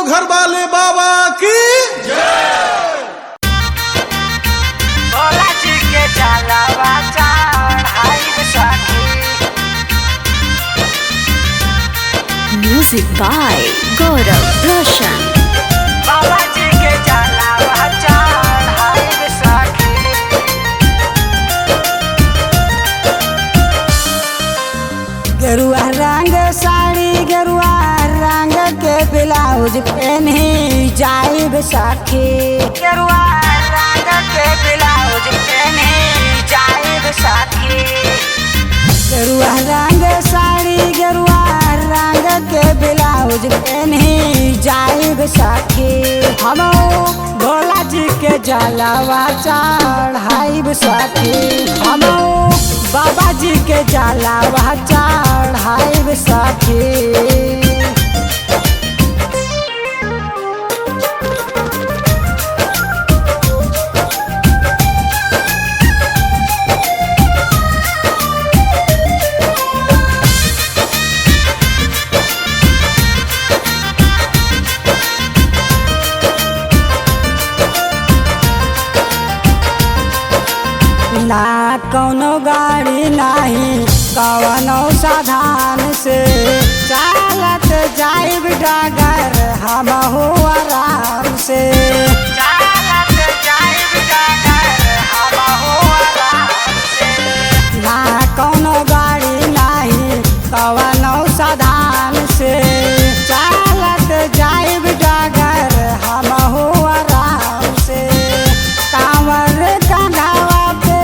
घर वाले बाबा की भोला जी के जलवा चढ़ाई सखी। Music by Gaurav Roshan. Bhola ji के जलवा चढ़ाई सखी। गेरुआ रंग साड़ी गेरुआ रंग के ब्लाउज पहनी जाइब सखी। गेरुआ रंग के ब्लाउज पहनी जाइब सखी। गेरुआ रंग साड़ी गेरुआ रंग के ब्लाउज पहनी जाइब सखी। हम भोला जी के जलवा चढ़ाइब सखी। हम बाबा जी के जलवा चढ़ाइब सखी। ना कौनो गाड़ी नहीं कौनो साधन से चालत जाइब डागर हम हो आराम से। चालत जाइब डागर हम हो आराम से। ना कौनो गाड़ी नहीं कौनो साधन से चालत जाइब डागर हम हो आराम से। कांवर कंधावा पे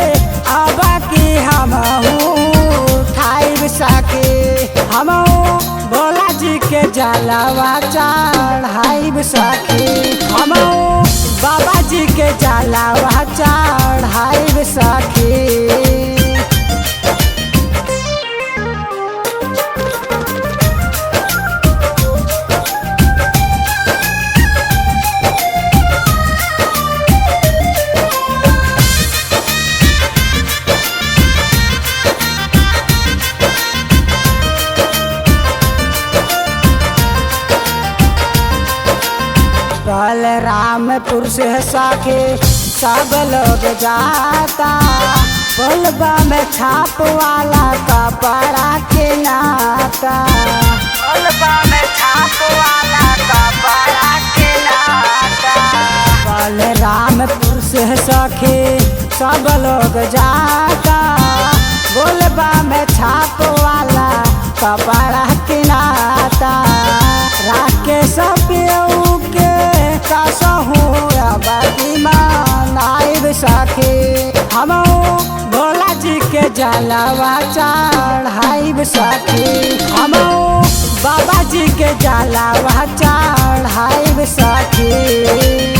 अब की हम उठाइब सके। हम भोला जी के जलवा चढ़ाइब सके। हम बाबा जी के जलवा चढ़ाइब सके। बलरामपुर से सखे सब लोग जाता। बोलबा में छाप वाला कपड़ा के नाता। बोलबा में छाप वाला कपड़ा के नाता। बलरामपुर से सखे सब लोग जाता। बोलबा में छाप वाला कपड़ा के नाता। राकेश पियऊ के कसहू अबकी मनाइब सखी। हम भोला जी के जलवा चढ़ाइब सखी। हम बाबा जी के जलवा चढ़ाइब सखी।